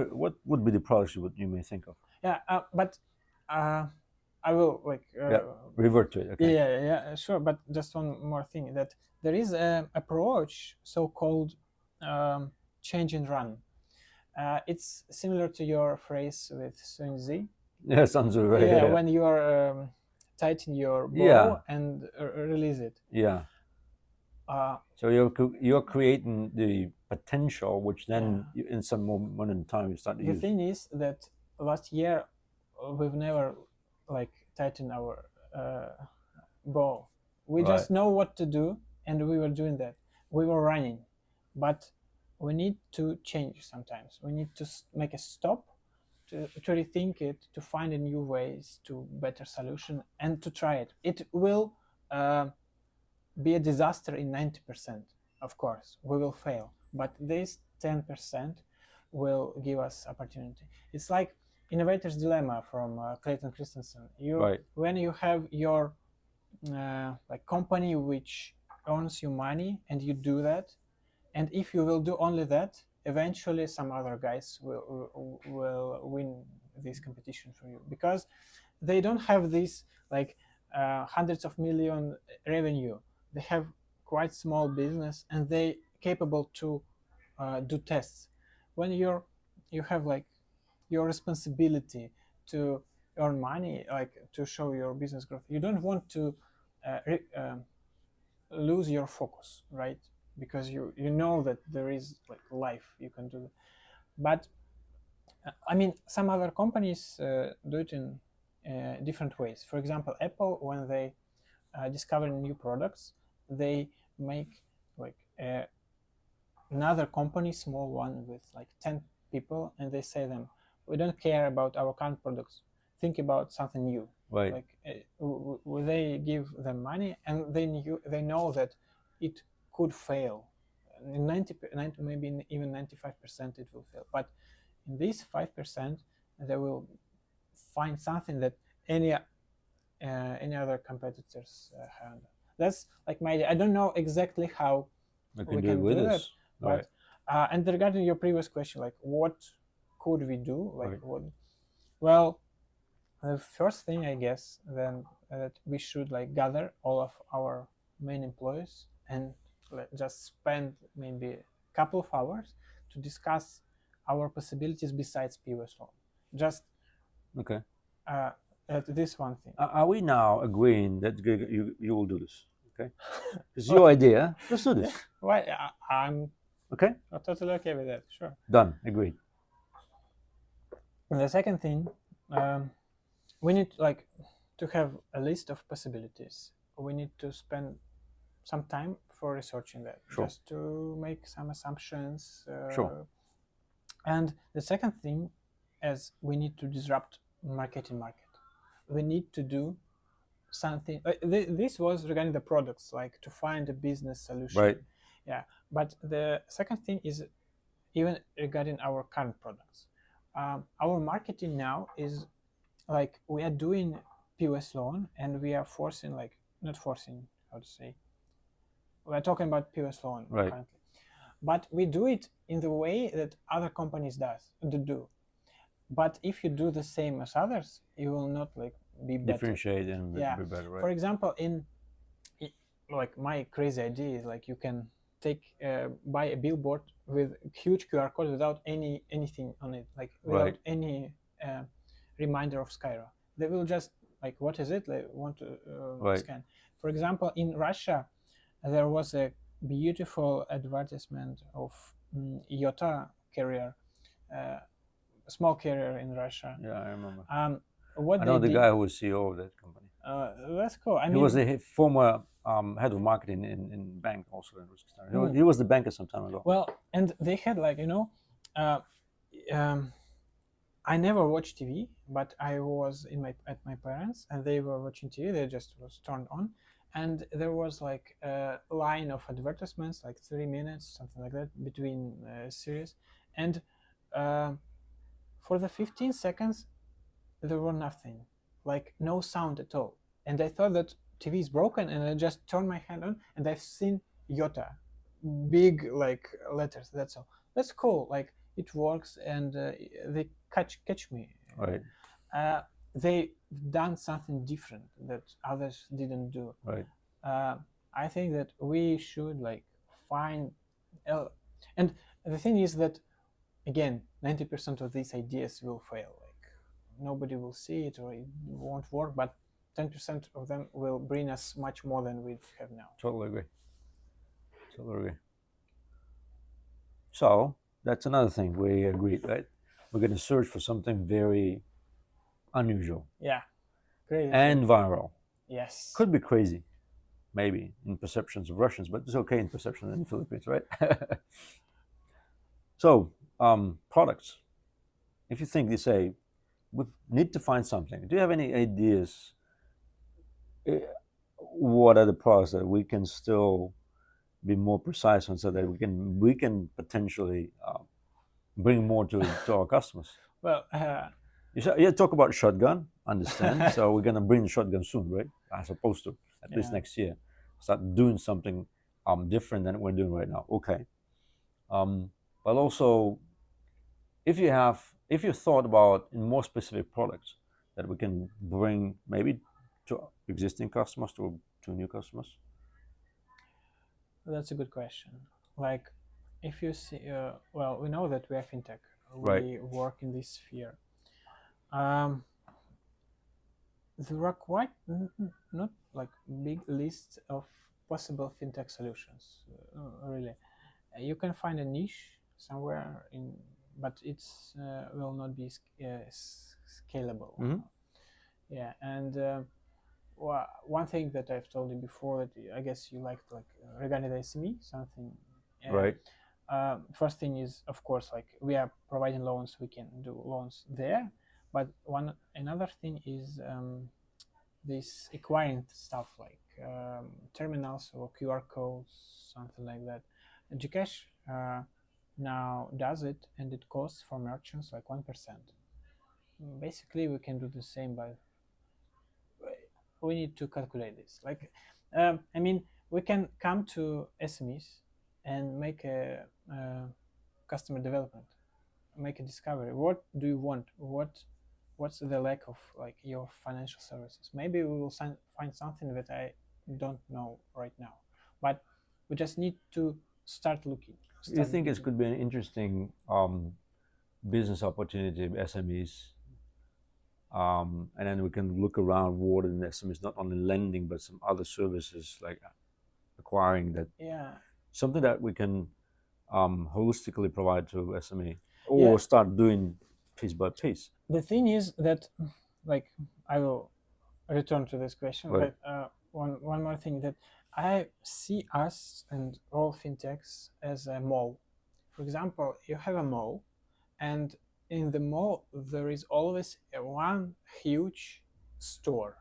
what would be the products you may think of? Yeah, but I will revert to it. Okay. Yeah, sure. But just one more thing, that there is an approach so-called change and run. It's similar to your phrase with Sun Tzu. Yeah, sounds right. Yeah, when you are tighten your bow Yeah. and release it. Yeah. So you're creating the potential, which then in some moment in time you start to use. The thing is that last year we've never like tightened our bow. We just know what to do, and we were doing that. We were running, but we need to change sometimes. We need to make a stop, to rethink it, to find a new ways, to better solution, and to try it. It will be a disaster in 90%. Of course, we will fail, but this 10% will give us opportunity. It's like innovator's dilemma from Clayton Christensen. When you have your like company which earns you money, and you do that, and if you will do only that, eventually some other guys will win this competition for you, because they don't have this like hundreds of million revenue. They have quite small business, and they capable to do tests. When you have like your responsibility to earn money, like to show your business growth, you don't want to lose your focus, right? Because you know that there is like life you can do. But I mean, some other companies do it in different ways. For example, Apple, when they discover new products, they make like another company, small one with like 10 people, and they say them, we don't care about our current products, think about something new. Like they give them money, and they know that it could fail. In 90, maybe even 95% it will fail, but in this 5% they will find something that any other competitors have. That's like my idea. I don't know exactly how we can do that, but and regarding your previous question, like what could we do, like what? Well, the first thing, I guess, then that we should like gather all of our main employees and just spend maybe a couple of hours to discuss our possibilities besides POS loan. Just at this one thing. Are we now agreeing that you will do this? Okay, it's your idea. Let's do this. Well, I'm okay. I'm totally okay with that. Sure. Done. Agreed. And the second thing, we need like to have a list of possibilities. We need to spend some time for researching that, just to make some assumptions. And the second thing is we need to disrupt market. We need to do something. This was regarding the products, like to find a business solution. Right. Yeah. But the second thing is even regarding our current products. Our marketing now is like we are doing POS loan, and we are forcing, like not forcing, how to say. We are talking about POS loan currently, but we do it in the way that other companies do. But if you do the same as others, you will not like be better. Differentiate and be better, right? For example, in like my crazy idea is like you can buy a billboard with huge QR code without anything on it, like without any reminder of Skyro. They will just like, what is it? They want to scan. For example, in Russia, there was a beautiful advertisement of Yota carrier, a small carrier in Russia. Yeah, I remember. What I know the guy who was CEO of that company. That's cool. He was a former head of marketing in bank also in Uzbekistan. He was the banker some time ago. Well, and they had like, I never watched TV, but I was at my parents, and they were watching TV. They just was turned on, and there was like a line of advertisements, like 3 minutes, something like that, between series, and for the 15 seconds, there were nothing, like no sound at all. And I thought that TV is broken, and I just turned my hand on, and I've seen Yota, big like letters. That's all. That's cool. Like it works, and they catch me. Right. They've done something different that others didn't do. Right. I think that we should like find, and the thing is that again, 90% of these ideas will fail. Like nobody will see it or it won't work, but 10% of them will bring us much more than we have now. Totally agree. Totally agree. So that's another thing we agreed, right? We're going to search for something very unusual. Yeah. Crazy. And viral. Yes. Could be crazy, maybe, in perceptions of Russians, but it's okay in perception in the Philippines, right? So, products. If you think, you say, we need to find something. Do you have any ideas? What are the products that we can still be more precise on, so that we can potentially bring more to our customers? Well, you talk about shotgun, understand? So we're gonna bring the shotgun soon, right? As opposed to at least next year, start doing something different than we're doing right now. Okay, but also, if you thought about in more specific products that we can bring maybe to existing customers, to new customers. That's a good question. Like, if you see, well, we know that we are fintech. Right. We work in this sphere. There are quite not like big lists of possible fintech solutions. Really, you can find a niche somewhere in, but it's will not be scalable. Mm-hmm. Yeah, and one thing that I've told you before that I guess you liked, like regarding the SME, something. Right. First thing is, of course, like we are providing loans, we can do loans there. But another thing is this acquiring stuff like terminals or QR codes, something like that. And Gcash now does it, and it costs for merchants like 1%. Basically, we can do the same, but we need to calculate this. Like, I mean, we can come to SMEs and make a customer development, make a discovery. What do you want? What's the lack of like your financial services? Maybe we will find something that I don't know right now, but we just need to start looking. You think it could be an interesting business opportunity with SMEs, and then we can look around what in SMEs, not only lending but some other services like acquiring, that something that we can holistically provide to SME, or start doing piece by piece. The thing is that, like, I will return to this question, right. But one more thing, that I see us and all fintechs as a mall. For example, you have a mall, and in the mall there is always one huge store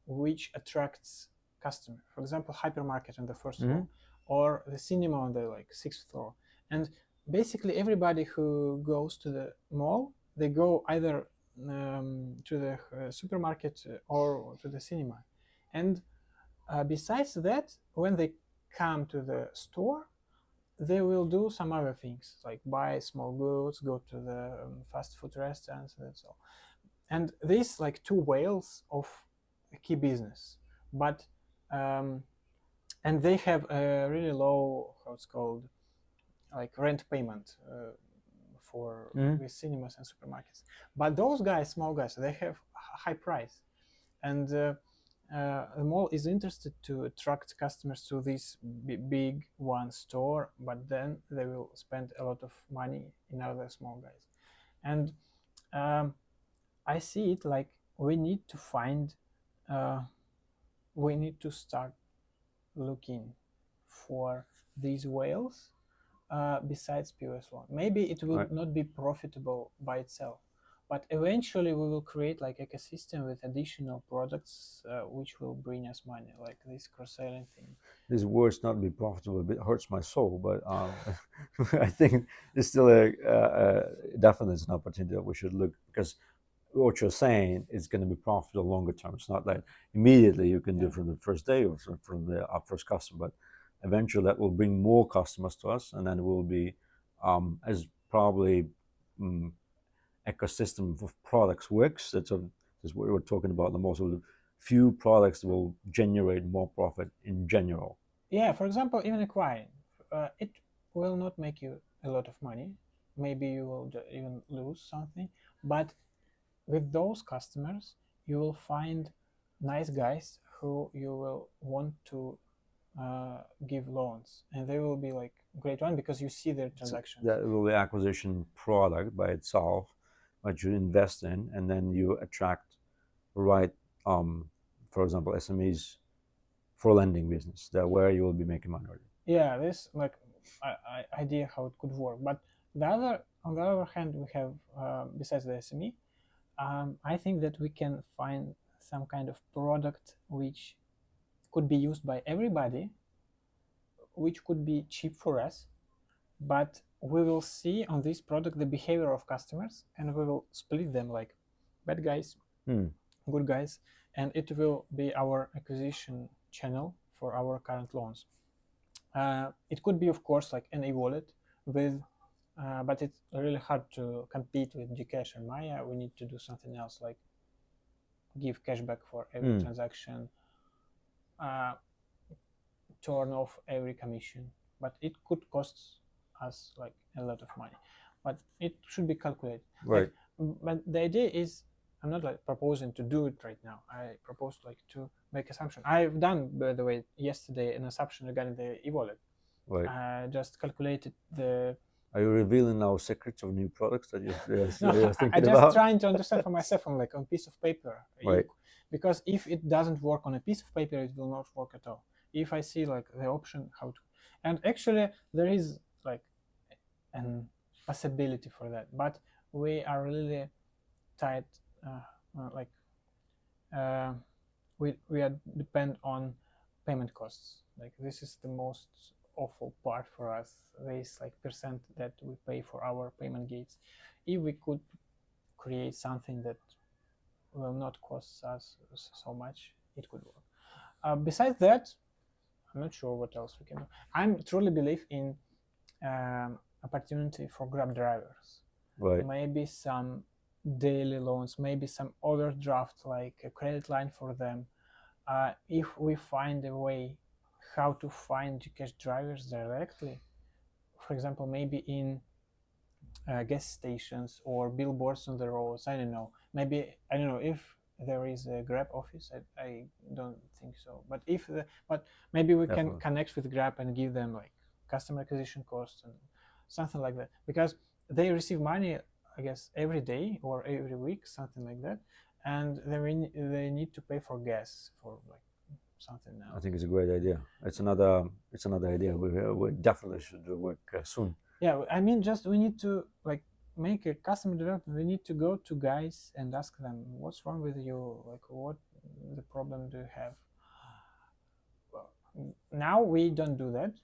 which attracts customer. For example, hypermarket on the first floor, or the cinema on the like 6th floor. And basically everybody who goes to the mall, they go either to the supermarket or to the cinema. And besides that, when they come to the store, they will do some other things, like buy small goods, go to the fast food restaurants, and so. And these like two whales of key business, but and they have a really low, how it's called, like rent payment for with cinemas and supermarkets. But those guys, small guys, they have high price, and the mall is interested to attract customers to this big one store, but then they will spend a lot of money in other small guys. And I see it like we need to find, we need to start looking for these whales besides POS loan. Maybe it will not be profitable by itself, but eventually we will create like ecosystem with additional products which will bring us money, like this cross-selling thing. This word's not be profitable, a bit hurts my soul, but I think it's still definitely an opportunity that we should look, because what you're saying is going to be profitable longer term. It's not like immediately you can do from the first day or from our first customer, but eventually that will bring more customers to us, and then we'll be as probably ecosystem of products works. That's what we're talking about. The most of the few products will generate more profit in general. Yeah, for example, even acquiring, it will not make you a lot of money. Maybe you will even lose something, but with those customers, you will find nice guys who you will want to give loans, and they will be like great one because you see their transactions. That will be acquisition product by itself, what you invest in, and then you attract right, for example, SMEs for lending business. That where you will be making money. Yeah, this like idea how it could work. But on the other hand, we have besides the SME, I think that we can find some kind of product which could be used by everybody, which could be cheap for us, but we will see on this product the behavior of customers, and we will split them like bad guys, good guys, and it will be our acquisition channel for our current loans. It could be, of course, like an e-wallet with, but it's really hard to compete with Gcash and Maya. We need to do something else, like give cashback for every transaction, turn off every commission. But it could cost us like a lot of money. But it should be calculated. Right. Like, but the idea is, I'm not like proposing to do it right now. I propose like to make assumption. I've done, by the way, yesterday an assumption regarding the e-wallet. Right. I just calculated the. Are you revealing now secrets of new products that you're thinking I just about? trying to understand for myself on like on piece of paper. Right. Because if it doesn't work on a piece of paper, it will not work at all. If I see like the option how to, and actually there is like an possibility for that, but we are really tight. We are depend on payment costs. Like this is the most awful part for us. There is like percent that we pay for our payment gates. If we could create something that will not cost us so much, it could work. Besides that, I'm not sure what else we can do. I truly believe in opportunity for Grab drivers. Right. Maybe some daily loans, maybe some overdraft, like a credit line for them. If we find a way how to find Gcash drivers directly, for example, maybe in gas stations or billboards on the roads, I don't know. Maybe, I don't know if there is a Grab office. I don't think so. But but maybe we can connect with Grab and give them like customer acquisition costs and something like that, because they receive money, I guess, every day or every week, something like that, and they need to pay for gas for like something now. I think it's a great idea. It's another idea. We definitely should work soon. Yeah, I mean, just we need to like make a customer development. We need to go to guys and ask them what's wrong with you, like what the problem do you have. Well, now we don't do that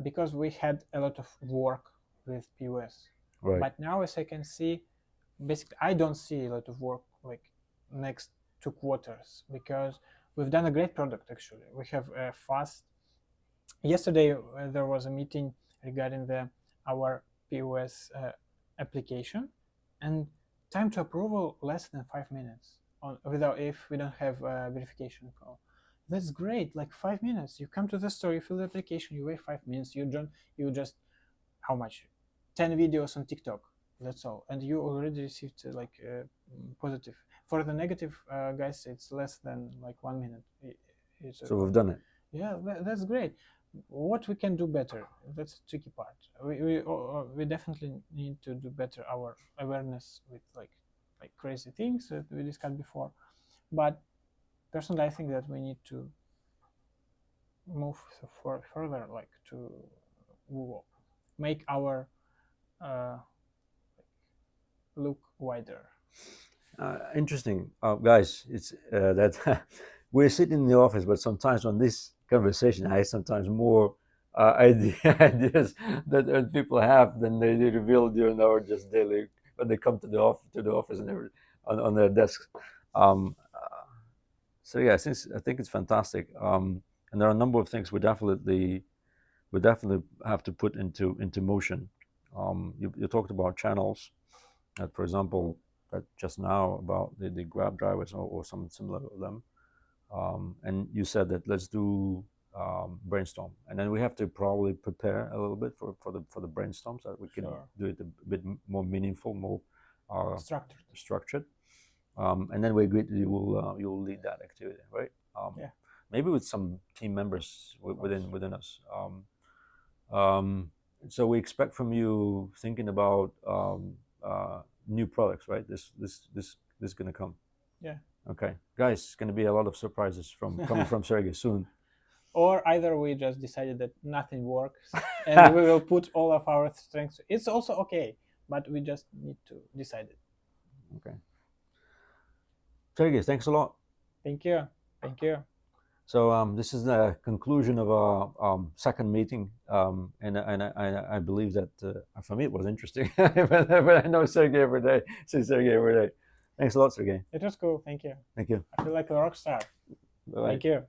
because we had a lot of work with POS. Right. But now, as I can see, basically I don't see a lot of work like next 2 quarters, because we've done a great product. Actually, we have a fast. Yesterday there was a meeting regarding our POS application, and time to approval less than 5 minutes without, if we don't have a verification call. That's great. Like 5 minutes, you come to the store, you fill the application, you wait 5 minutes, you just how much, 10 videos on TikTok, that's all, and you already received like positive. For the negative guys, it's less than like 1 minute. So we've done it. Yeah, that's great. What we can do better, that's the tricky part. We definitely need to do better our awareness with like crazy things that we discussed before. But personally, I think that we need to move further, like to make our look wider. Interesting, guys. It's that we're sitting in the office, but sometimes on this conversation, I sometimes more ideas that people have than they reveal during our just daily when they come to the office and everything on their desks. So yeah, I think it's fantastic. And there are a number of things we definitely have to put into motion You talked about channels, for example, that just now about the Grab drivers or something similar to them, and you said that let's do brainstorm, and then we have to probably prepare a little bit for the brainstorm so that we can do it a bit more meaningful, more structured. And then we agreed that you will lead that activity, right? Yeah. Maybe with some team members within us. So we expect from you thinking about new products, right? This is gonna come. Yeah. Okay, guys, it's gonna be a lot of surprises coming from Sergey soon. Or either we just decided that nothing works and we will put all of our strengths. It's also okay, but we just need to decide it. Okay. Sergey, thanks a lot. Thank you. Thank you. So this is the conclusion of our second meeting, and I believe that for me it was interesting. but I know Sergey every day. See Sergey every day. Thanks a lot, Sergey. It was cool. Thank you. Thank you. I feel like a rock star. Bye-bye. Thank you.